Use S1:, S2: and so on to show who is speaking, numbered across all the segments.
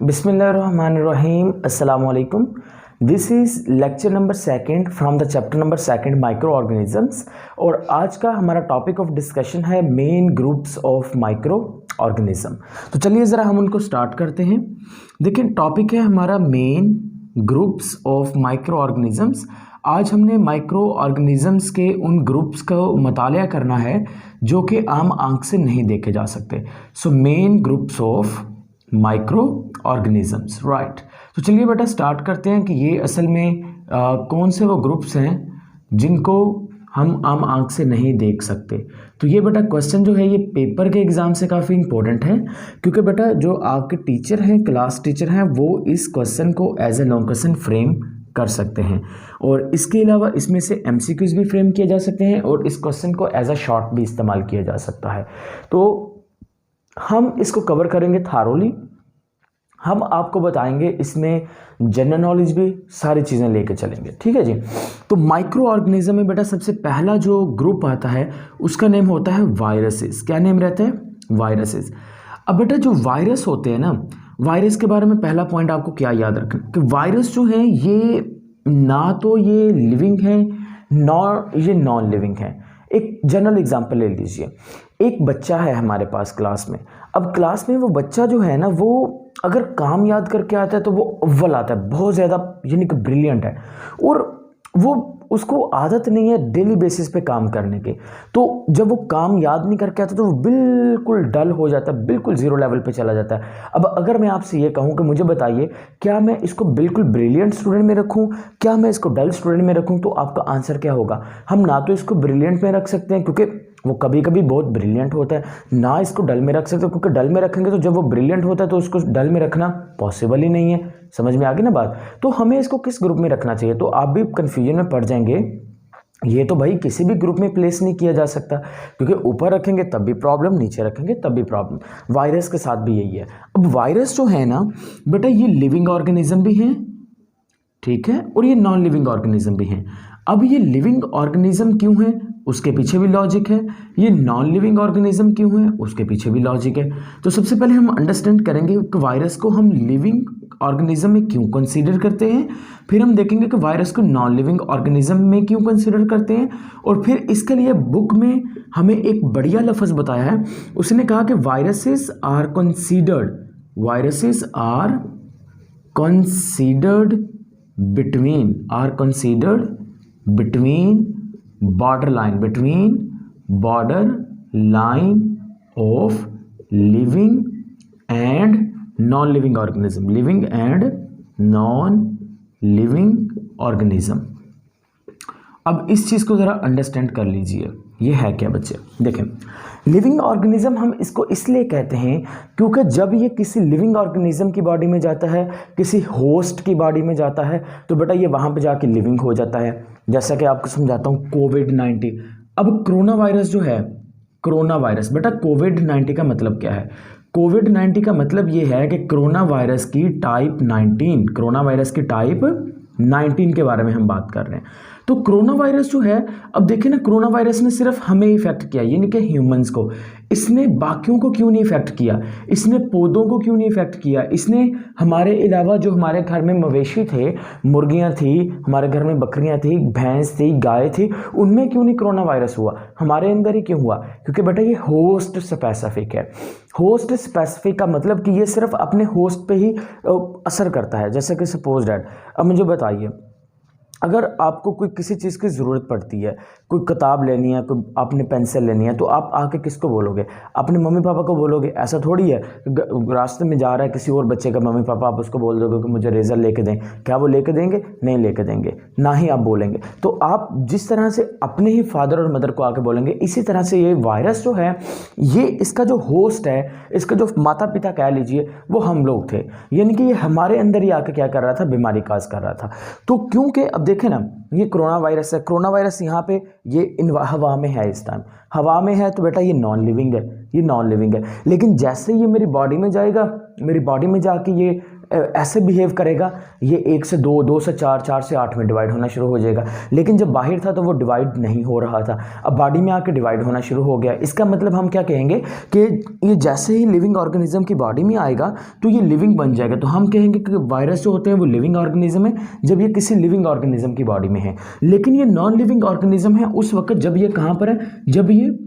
S1: बिस्मिल्लाहिर्रहमानिर्रहीम अस्सलाम वालेकुम। This is lecture number second from the chapter number second micro organisms. और आज का हमारा टॉपिक ऑफ डिस्कशन है main groups of micro organism. तो चलिए ज़रा हम उनको स्टार्ट करते हैं। देखिए टॉपिक है हमारा main groups of micro organisms. आज हमने माइक्रो ऑर्गेनिजम्स के उन ग्रुप्स का मुतालिया करना है जो कि आम आंख से नहीं देखे जा सकते। So main groups of micro organisms, right. तो चलिए बेटा स्टार्ट करते हैं कि ये असल में कौन से वो ग्रुप्स हैं जिनको हम आम आंख से नहीं देख सकते। तो ये बेटा क्वेश्चन जो है ये पेपर के एग्ज़ाम से काफ़ी इंपॉर्टेंट है, क्योंकि बेटा जो आपके टीचर हैं, क्लास टीचर हैं, वो इस क्वेश्चन को as a long question frame कर सकते हैं। और इसके अलावा इसमें से एमसीक्यूज भी फ्रेम किए जा सकते हैं और इस क्वेश्चन को एज अ शॉर्ट भी इस्तेमाल किया जा सकता है। तो हम इसको कवर करेंगे थारोली। हम आपको बताएंगे इसमें जनरल नॉलेज भी सारी चीज़ें लेके चलेंगे, ठीक है जी। तो माइक्रो ऑर्गेनिज्म में बेटा सबसे पहला जो ग्रुप आता है उसका नेम होता है वायरसेस। क्या नेम रहता है? वायरसेस। अब बेटा जो वायरस होते हैं ना, वायरस के बारे में पहला पॉइंट आपको क्या याद रखना कि वायरस जो है ये ना तो ये लिविंग है ना ये नॉन लिविंग है। एक जनरल एग्जांपल ले लीजिए। एक बच्चा है हमारे पास क्लास में। अब क्लास में वो बच्चा जो है ना, वो अगर काम याद करके आता है तो वो अव्वल आता है, बहुत ज़्यादा यानी कि ब्रिलियंट है। और वो उसको आदत नहीं है डेली बेसिस पे काम करने की। तो जब वो काम याद नहीं करके आता तो वो बिल्कुल डल हो जाता है, बिल्कुल ज़ीरो लेवल पे चला जाता है। अब अगर मैं आपसे ये कहूँ कि मुझे बताइए क्या मैं इसको बिल्कुल ब्रिलियंट स्टूडेंट में रखूँ, क्या मैं इसको डल स्टूडेंट में रखूँ, तो आपका आंसर क्या होगा? हम ना तो इसको ब्रिलियंट में रख सकते हैं क्योंकि वो कभी कभी बहुत ब्रिलियंट होता है, ना इसको डल में रख सकते क्योंकि डल में रखेंगे तो जब वो ब्रिलियंट होता है तो उसको डल में रखना पॉसिबल ही नहीं है। समझ में आ गई ना बात? तो हमें इसको किस ग्रुप में रखना चाहिए? तो आप भी कन्फ्यूजन में पड़ जाएंगे। ये तो भाई किसी भी ग्रुप में प्लेस नहीं किया जा सकता, क्योंकि ऊपर रखेंगे तब भी प्रॉब्लम, नीचे रखेंगे तब भी प्रॉब्लम। वायरस के साथ भी यही है। अब वायरस जो है ना बेटा, ये लिविंग ऑर्गेनिज्म भी हैं, ठीक है, और ये नॉन लिविंग ऑर्गेनिज्म भी हैं। अब ये लिविंग ऑर्गेनिज्म क्यों है उसके पीछे भी लॉजिक है, ये नॉन लिविंग ऑर्गेनिज्म क्यों है उसके पीछे भी लॉजिक है। तो सबसे पहले हम अंडरस्टैंड करेंगे कि वायरस को हम लिविंग ऑर्गेनिज्म में क्यों कंसीडर करते हैं, फिर हम देखेंगे कि वायरस को नॉन लिविंग ऑर्गेनिज्म में क्यों कंसीडर करते हैं, और फिर इसके लिए बुक में हमें एक बढ़िया लफ्ज़ बताया है। उसने कहा कि viruses are considered between border line of living and non living organism। अब इस चीज़ को ज़रा अंडरस्टैंड कर लीजिए, ये है क्या बच्चे? देखें, लिविंग ऑर्गेनिज्म हम इसको इसलिए कहते हैं क्योंकि जब ये किसी लिविंग ऑर्गेनिज्म की बॉडी में जाता है, किसी होस्ट की बॉडी में जाता है, तो बेटा ये वहाँ पे जाके लिविंग हो जाता है। जैसा कि आपको समझाता हूँ, कोविड-19। अब कोरोना वायरस जो है, कोरोना वायरस बेटा, कोविड-19 का मतलब क्या है? कोविड-19 का मतलब ये है कि कोरोना वायरस की टाइप 19 के बारे में हम बात कर रहे हैं। तो कोरोना वायरस जो है, अब देखिए ना, कोरोना वायरस ने सिर्फ हमें इफेक्ट किया, यानी कि ह्यूमंस को। इसने बाकियों को क्यों नहीं इफेक्ट किया? इसने पौधों को क्यों नहीं इफेक्ट किया? इसने हमारे अलावा जो हमारे घर में मवेशी थे, मुर्गियां थी, हमारे घर में बकरियां थी, भैंस थी, गाय थी, उनमें क्यों नहीं कोरोना वायरस हुआ? हमारे अंदर ही क्यों हुआ? क्योंकि बेटा ये होस्ट स्पेसिफिक है। होस्ट स्पेसिफिक का मतलब कि ये सिर्फ अपने होस्ट पे ही असर करता है। जैसे कि सपोज डैट, अब मुझे बताइए, अगर आपको कोई किसी चीज़ की ज़रूरत पड़ती है, कोई किताब लेनी है, कोई आपने पेंसिल लेनी है, तो आप आके किसको बोलोगे? अपने मम्मी पापा को बोलोगे। ऐसा थोड़ी है रास्ते में जा रहा है किसी और बच्चे का मम्मी पापा, आप उसको बोल दोगे कि मुझे रेज़र लेके दें। क्या वो लेके देंगे? नहीं लेके देंगे, ना ही आप बोलेंगे। तो आप जिस तरह से अपने ही फादर और मदर को आके बोलेंगे, इसी तरह से ये वायरस जो है, ये इसका जो होस्ट है, इसका जो माता पिता कह लीजिए, वो हम लोग थे। यानी कि ये हमारे अंदर ही आके क्या कर रहा था? बीमारी काज कर रहा था। तो क्योंकि अब देखें ना, ये कोरोना वायरस है। कोरोना वायरस यहाँ पे ये हवा में है, इस टाइम हवा में है, तो बेटा ये नॉन लिविंग है, ये नॉन लिविंग है। लेकिन जैसे ये मेरी बॉडी में जाएगा, मेरी बॉडी में जाके ये ऐसे बिहेव करेगा, ये 1 से 2, 2 से 4, 4 से 8 में डिवाइड होना शुरू हो जाएगा। लेकिन जब बाहर था तो वो डिवाइड नहीं हो रहा था, अब बॉडी में आके डिवाइड होना शुरू हो गया। इसका मतलब हम क्या कहेंगे कि ये जैसे ही लिविंग ऑर्गेनिज्म की बॉडी में आएगा तो ये लिविंग बन जाएगा। तो हम कहेंगे कि वायरस जो होते हैं वो लिविंग ऑर्गेनिज्म है जब ये किसी लिविंग ऑर्गेनिज्म की बॉडी में है। लेकिन ये नॉन लिविंग ऑर्गेनिज्म है उस वक्त जब ये कहाँ पर है, जब ये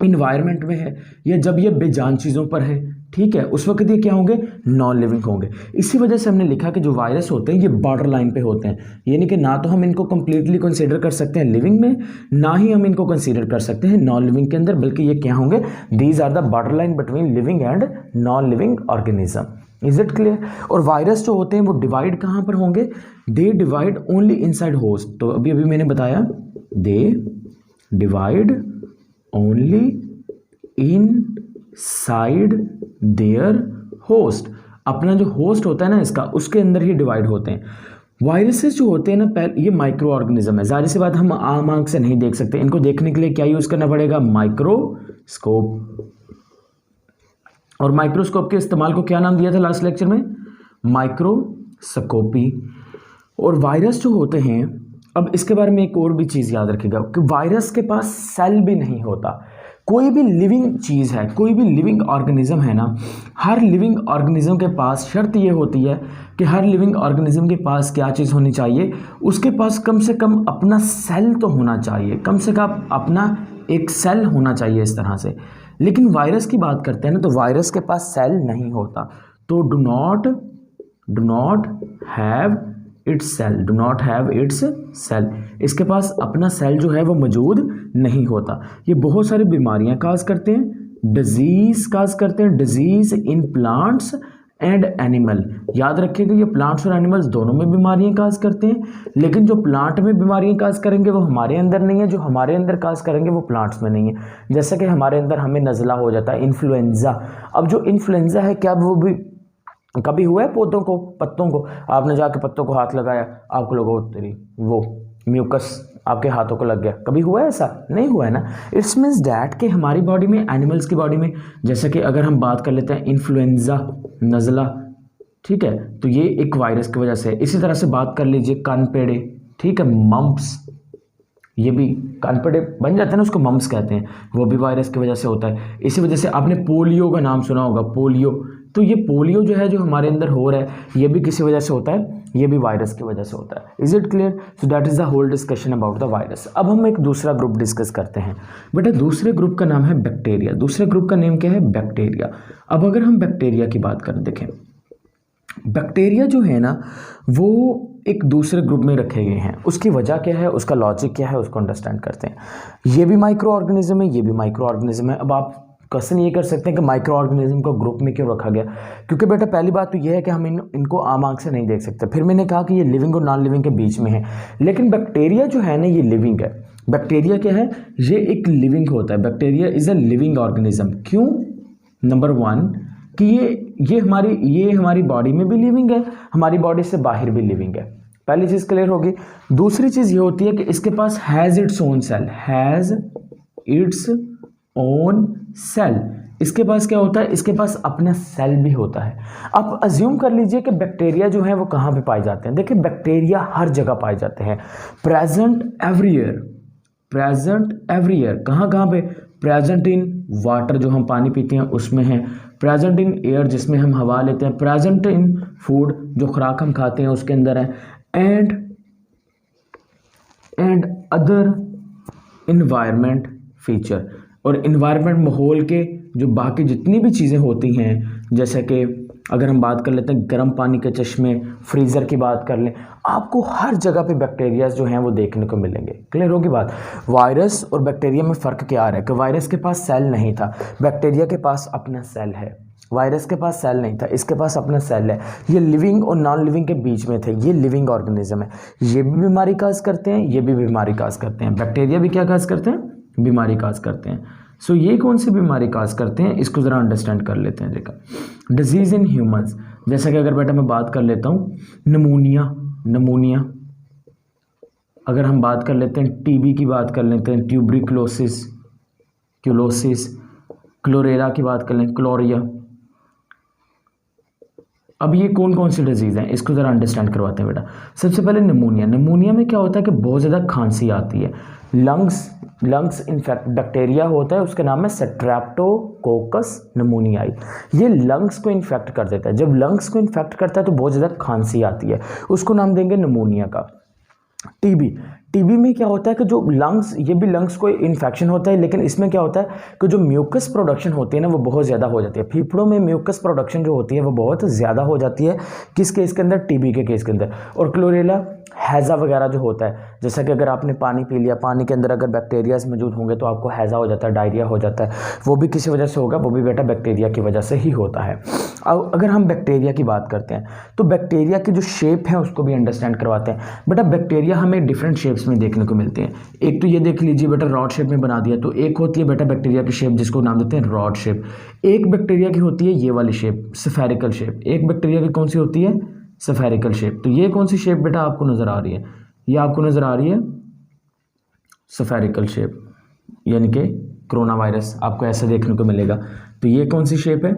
S1: इन्वायरमेंट में है या जब ये बेजान चीज़ों पर है, ठीक है, उस वक्त ये क्या होंगे, नॉन लिविंग होंगे। इसी वजह से हमने लिखा कि जो वायरस होते हैं ये बॉर्डर लाइन पे होते हैं, यानी कि ना तो हम इनको कंप्लीटली कंसीडर कर सकते हैं लिविंग में, ना ही हम इनको कंसीडर कर सकते हैं नॉन लिविंग के अंदर, बल्कि ये क्या होंगे, these are the border line between living and non living organism. Is it clear? और वायरस जो होते हैं वो डिवाइड कहाँ पर होंगे, they divide only inside host. तो अभी मैंने बताया they divide only inside their host, अपना जो होस्ट होता है ना इसका, उसके अंदर ही डिवाइड होते हैं। वायरसेस जो होते हैं ना, पहले ये माइक्रो ऑर्गेनिज्म है, जाहिर सी बात हम आम आंख से नहीं देख सकते, इनको देखने के लिए क्या यूज़ करना पड़ेगा, माइक्रोस्कोप। और माइक्रोस्कोप के इस्तेमाल को क्या नाम दिया था लास्ट लेक्चर में, माइक्रोस्कोपी। और वायरस जो होते हैं, अब इसके बारे में एक और भी चीज़ याद रखिएगा कि वायरस के पास सेल भी नहीं होता। कोई भी लिविंग चीज़ है, कोई भी लिविंग ऑर्गेनिज्म है ना, हर लिविंग ऑर्गेनिज्म के पास शर्त ये होती है कि हर लिविंग ऑर्गेनिज्म के पास क्या चीज़ होनी चाहिए, उसके पास कम से कम अपना सेल तो होना चाहिए, कम से कम अपना एक सेल होना चाहिए इस तरह से। लेकिन वायरस की बात करते हैं ना, तो वायरस के पास सेल नहीं होता, तो do not have its cell, do not have its cell, इसके पास अपना सेल जो है वो मौजूद नहीं होता। ये बहुत सारी बीमारियां काज करते हैं, डिजीज काज करते हैं, disease in plants and animal. याद रखिएगा ये प्लांट्स और एनिमल्स दोनों में बीमारियां काज करते हैं, लेकिन जो प्लांट में बीमारियां काज करेंगे वो हमारे अंदर नहीं है, जो हमारे अंदर काज करेंगे वो प्लांट्स में नहीं है। जैसे कि हमारे अंदर हमें नज़ला हो जाता है, इन्फ्लुएंजा। अब जो इन्फ्लुएंजा है, क्या वो भी कभी हुआ है पौधों को, पत्तों को, आपने जाके पत्तों को हाथ लगाया, आपको लगा तेरी वो म्यूकस आपके हाथों को लग गया, कभी हुआ है ऐसा? नहीं हुआ है ना। इट्स मीन्स डैट कि हमारी बॉडी में, एनिमल्स की बॉडी में, जैसे कि अगर हम बात कर लेते हैं इन्फ्लुएंजा, नज़ला, ठीक है, तो ये एक वायरस की वजह से है। इसी तरह से बात कर लीजिए कानपेड़े, ठीक है, मम्प्स, ये भी कानपेड़े बन जाते हैं ना, उसको मम्प्स कहते हैं, वो भी वायरस की वजह से होता है। इसी वजह से आपने पोलियो का नाम सुना होगा, पोलियो, तो ये पोलियो जो है जो हमारे अंदर हो रहा है ये भी किसी वजह से होता है, ये भी वायरस की वजह से होता है। Is it clear? So that is the whole discussion about the virus. अब हम एक दूसरा ग्रुप डिस्कस करते हैं। बेटा दूसरे ग्रुप का नाम है बैक्टीरिया। दूसरे ग्रुप का नेम क्या है? बैक्टीरिया। अब अगर हम बैक्टीरिया की बात करें, देखें बैक्टीरिया जो है ना वो एक दूसरे ग्रुप में रखे गए हैं। उसकी वजह क्या है, उसका लॉजिक क्या है, उसको अंडरस्टैंड करते हैं। ये भी माइक्रो ऑर्गेनिज्म है, ये भी माइक्रो ऑर्गेनिज्म है। अब आप क्वेश्चन ये कर सकते हैं कि माइक्रो ऑर्गेनिज्म को ग्रुप में क्यों रखा गया, क्योंकि बेटा पहली बात तो ये है कि हम इनको आम आंख से नहीं देख सकते। फिर मैंने कहा कि ये लिविंग और नॉन लिविंग के बीच में है, लेकिन बैक्टीरिया जो है ना ये लिविंग है। बैक्टीरिया क्या है? ये एक लिविंग होता है। Bacteria is a living organism. क्यों? नंबर 1 कि ये हमारी बॉडी में भी लिविंग है, हमारी बॉडी से बाहर भी लिविंग है। पहली चीज़ क्लियर होगी। दूसरी चीज़ ये होती है कि इसके पास has its own cell, has its own cell. इसके पास क्या होता है? इसके पास अपना सेल भी होता है। आप अज्यूम कर लीजिए कि बैक्टीरिया जो है वो कहाँ पे पाए जाते हैं। देखिए बैक्टीरिया हर जगह पाए जाते हैं, प्रेजेंट एवरीवेयर, प्रेजेंट एवरीवेयर। कहाँ कहाँ पे? प्रेजेंट इन वाटर, जो हम पानी पीते हैं उसमें है, प्रेजेंट इन एयर, जिसमें हम हवा लेते हैं, प्रेजेंट इन फूड, जो खुराक हम खाते हैं उसके अंदर है, एंड अदर इन्वायरमेंट फीचर। और इन्वायरमेंट, माहौल के जो बाकी जितनी भी चीज़ें होती हैं, जैसे कि अगर हम बात कर लेते हैं गर्म पानी के चश्मे, फ्रीज़र की बात कर लें, आपको हर जगह पे बैक्टीरिया जो हैं वो देखने को मिलेंगे। क्लियर होगी बात? वायरस और बैक्टीरिया में फ़र्क क्या आ रहा है कि वायरस के पास सेल नहीं था, बैक्टीरिया के पास अपना सेल है। वायरस के पास सेल नहीं था, इसके पास अपना सेल है। ये लिविंग और नॉन लिविंग के बीच में थे, ये लिविंग ऑर्गेनिज्म है। ये भी बीमारी काज करते हैं, ये भी बीमारी काज करते हैं। बैक्टीरिया भी क्या काज करते हैं? बीमारी काज करते हैं। सो ये कौन सी बीमारी काज करते हैं, इसको ज़रा अंडरस्टैंड कर लेते हैं। देखा, डिजीज़ इन ह्यूमंस, जैसा कि अगर बेटा मैं बात कर लेता हूँ नमूनिया, अगर हम बात कर लेते हैं टीबी की बात कर लेते हैं, ट्यूबरिक्लोसिस, क्लोरेरा की बात कर लें, क्लोरिया, अब ये कौन कौन सी डिजीज़ हैं इसको ज़रा अंडरस्टैंड करवाते हैं बेटा। सबसे पहले निमोनिया। निमोनिया में क्या होता है कि बहुत ज़्यादा खांसी आती है। लंग्स इन्फेक्ट बैक्टीरिया होता है, उसका नाम है स्ट्रेप्टोकोकस निमोनियाई। ये लंग्स को इन्फेक्ट कर देता है। जब लंग्स को इन्फेक्ट करता है तो बहुत ज़्यादा खांसी आती है, उसको नाम देंगे निमोनिया का। टीबी में क्या होता है कि जो लंग्स, ये भी लंग्स को इन्फेक्शन होता है, लेकिन इसमें क्या होता है कि जो म्यूकस प्रोडक्शन होती है ना वो बहुत ज़्यादा हो जाती है। फेफड़ों में म्यूकस प्रोडक्शन जो होती है वो बहुत ज़्यादा हो जाती है। किस केस के अंदर? टीबी के केस के अंदर। और क्लोरेला हैज़ा वगैरह जो होता है, जैसा कि अगर आपने पानी पी लिया, पानी के अंदर अगर बैक्टीरियाज मौजूद होंगे तो आपको हैज़ा हो जाता है, डायरिया हो जाता है। वो भी किसी वजह से होगा, वो भी बेटा बैक्टीरिया की वजह से ही होता है। अब अगर हम बैक्टीरिया की बात करते हैं तो बैक्टीरिया की जो शेप है उसको भी अंडरस्टैंड करवाते हैं। बेटा बैक्टीरिया हमें डिफरेंट शेप्स में देखने को मिलते हैं। एक तो ये देख लीजिए बेटा, रॉड शेप में बना दिया, तो एक होती है बेटा बैक्टीरिया की शेप जिसको नाम देते हैं रॉड शेप। एक बैक्टीरिया की होती है ये वाली शेप, स्फेरिकल शेप। एक बैक्टीरिया की कौन सी होती है? Spherical shape. तो ये कौन सी शेप बेटा आपको नज़र आ रही है? ये आपको नज़र आ रही है स्फेरिकल शेप, यानी कि कोरोना वायरस आपको ऐसा देखने को मिलेगा। तो ये कौन सी शेप है?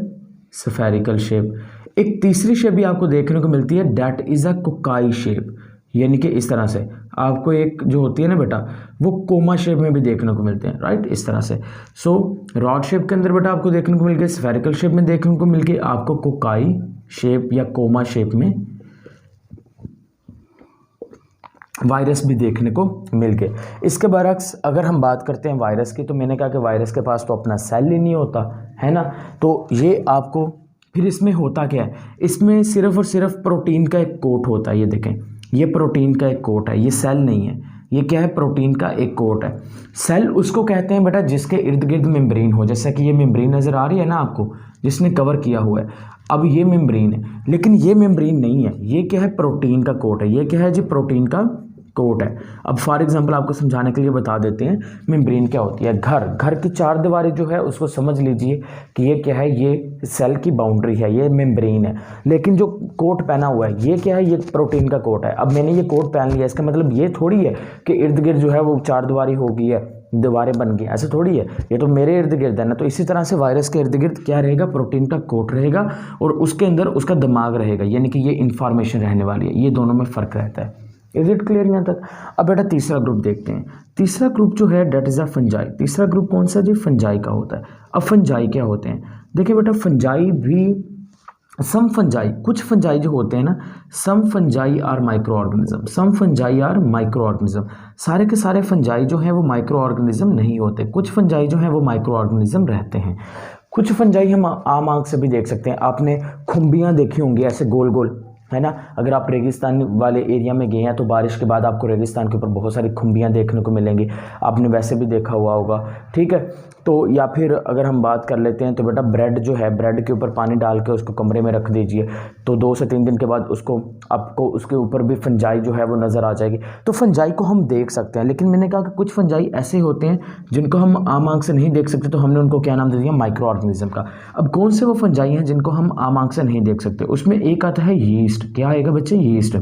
S1: Spherical shape. एक तीसरी शेप भी आपको देखने को मिलती है, that is a cocci shape, यानी कि इस तरह से आपको एक जो होती है ना बेटा वो कोमा शेप में भी देखने को मिलते हैं, राइट, इस तरह से। सो रॉड शेप के अंदर बेटा आपको देखने को मिल गया, स्फेरिकल शेप में देखने को मिल गया, आपको कोकाई शेप या कोमा शेप में वायरस भी देखने को मिल गए। इसके बरक्स अगर हम बात करते हैं वायरस की, तो मैंने कहा कि वायरस के पास तो अपना सेल ही नहीं होता है ना। तो ये आपको फिर इसमें होता क्या है, इसमें सिर्फ और सिर्फ प्रोटीन का एक कोट होता है। ये देखें, ये प्रोटीन का एक कोट है, ये सेल नहीं है, ये क्या है? प्रोटीन का एक कोट है। सेल उसको कहते हैं बेटा जिसके इर्द गिर्द मेम्ब्रेन हो, जैसा कि ये मेम्ब्रेन नज़र आ रही है ना आपको, जिसने कवर किया हुआ है। अब ये मेम्ब्रेन है, लेकिन ये मेम्ब्रेन नहीं है, ये क्या है? प्रोटीन का कोट है। ये क्या है जी? प्रोटीन का कोट है। अब फॉर एग्जांपल आपको समझाने के लिए बता देते हैं मेम्ब्रेन क्या होती है। घर की चार दीवारी जो है उसको समझ लीजिए कि ये क्या है? ये सेल की बाउंड्री है, ये मेम्ब्रेन है। लेकिन जो कोट पहना हुआ है ये क्या है? ये प्रोटीन का कोट है। अब मैंने ये कोट पहन लिया, इसका मतलब ये थोड़ी है कि इर्द गिर्द जो है वो चार दीवारी हो गई है, दीवारें बन गई, ऐसे थोड़ी है। ये तो मेरे इर्द गिर्द है ना। तो इसी तरह से वायरस के इर्द गिर्द क्या रहेगा? प्रोटीन का कोट रहेगा और उसके अंदर उसका दिमाग रहेगा, यानी कि ये इंफॉर्मेशन रहने वाली है। ये दोनों में फ़र्क रहता है। इज इट क्लियर यहाँ तक? अब बेटा तीसरा ग्रुप देखते हैं। तीसरा ग्रुप जो है डेट इज़ अ फंजाई। तीसरा ग्रुप कौन सा जी? फंजाई का होता है। अब फंजाई क्या होते हैं? देखिए बेटा, फंजाई भी सम फंजाई, कुछ फंजाई जो होते हैं ना, some fungi are micro organism, some fungi are micro organism. सारे के सारे फंजाई जो हैं वो माइक्रो ऑर्गेनिज्म नहीं होते, कुछ फंजाई जो हैं वो माइक्रो ऑर्गेनिज्म रहते हैं। कुछ फंजाई हम आम आंख से भी देख सकते हैं। आपने खुम्बियाँ देखी होंगी ऐसे गोल गोल, है ना। अगर आप रेगिस्तान वाले एरिया में गए हैं तो बारिश के बाद आपको रेगिस्तान के ऊपर बहुत सारी खुम्बियाँ देखने को मिलेंगी, आपने वैसे भी देखा हुआ होगा, ठीक है। तो या फिर अगर हम बात कर लेते हैं तो बेटा ब्रेड जो है, ब्रेड के ऊपर पानी डाल के उसको कमरे में रख दीजिए, तो 2 से 3 दिन के बाद उसको आपको उसके ऊपर भी फंजाई जो है वो नज़र आ जाएगी। तो फंजाई को हम देख सकते हैं, लेकिन मैंने कहा कि कुछ फंजाई ऐसे होते हैं जिनको हम आम आंख से नहीं देख सकते, तो हमने उनको क्या नाम दे दिया? माइक्रो ऑर्गेनिज्म का। अब कौन से वो फंजाई हैं जिनको हम आम आंख से नहीं देख सकते? उसमें एक आता है यीस्ट। क्या आएगा बच्चे? यीस्ट।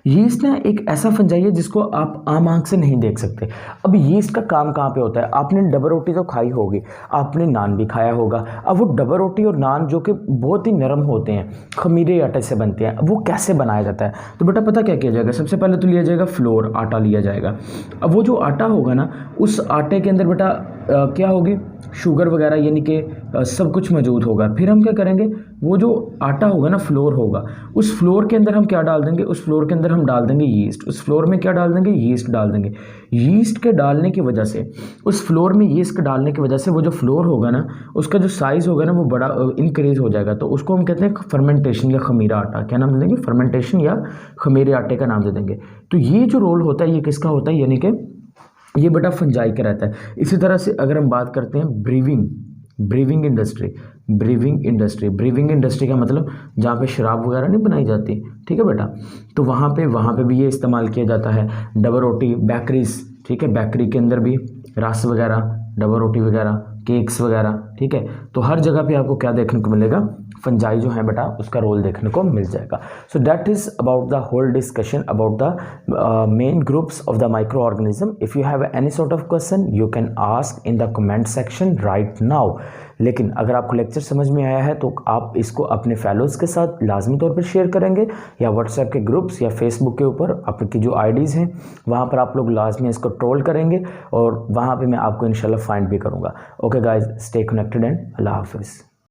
S1: यीस्ट ना एक ऐसा फंजाई है जिसको आप आम आंख से नहीं देख सकते। अब यीस्ट का काम कहाँ पे होता है? आपने डबल रोटी तो खाई होगी, आपने नान भी खाया होगा। अब वो डबल रोटी और नान जो कि बहुत ही नरम होते हैं, खमीरे आटे से बनते हैं, अब वो कैसे बनाया जाता है? तो बेटा पता क्या किया जाएगा? सबसे पहले तो लिया जाएगा फ्लोर, आटा लिया जाएगा। अब वो जो आटा होगा ना, उस आटे के अंदर बेटा क्या होगी? शुगर वगैरह, यानी कि सब कुछ मौजूद होगा। फिर हम क्या करेंगे? वो जो आटा होगा ना, फ्लोर होगा, उस फ्लोर के अंदर हम क्या डाल देंगे? उस फ्लोर के अंदर हम डाल देंगे यीस्ट। उस फ्लोर में क्या डाल देंगे? यीस्ट डाल देंगे। यीस्ट के डालने की वजह से, उस फ्लोर में यीस्ट के डालने की वजह से वो जो फ्लोर होगा ना, उसका जो साइज़ होगा ना वो बड़ा इंक्रीज़ हो जाएगा। तो उसको हम कहते हैं फर्मेंटेशन या खमीरा आटा। क्या नाम दे देंगे? फर्मेंटेशन या खमीरे आटे का नाम दे देंगे। तो ये जो रोल होता है ये किसका होता है? यानी कि ये बेटा फंजाई का रहता है। इसी तरह से अगर हम बात करते हैं ब्रीविंग इंडस्ट्री का मतलब जहाँ पे शराब वगैरह नहीं बनाई जाती, ठीक है बेटा, तो वहाँ पे भी ये इस्तेमाल किया जाता है। डबल रोटी, बेकरीज, ठीक है, बेकरी के अंदर भी रस वगैरह, डबल रोटी वगैरह, केक्स वगैरह, ठीक है। तो हर जगह पे आपको क्या देखने को मिलेगा? फंजाई जो है बेटा उसका रोल देखने को मिल जाएगा। So that is about the whole discussion about the main groups of the micro organism. If you have any sort of question you can ask in the comment section right now. लेकिन अगर आपको lecture समझ में आया है तो आप इसको अपने फेलोज़ के साथ लाजमी तौर पर शेयर करेंगे, या व्हाट्सएप के ग्रुप्स या फेसबुक के ऊपर आपकी जो आईडीज़ हैं वहाँ पर आप लोग लाजमी इसको ट्रोल करेंगे और वहाँ पे मैं आपको इंशाल्लाह फाइंड भी करूँगा। Okay guys, stay connected and अल्लाह हाफिज़।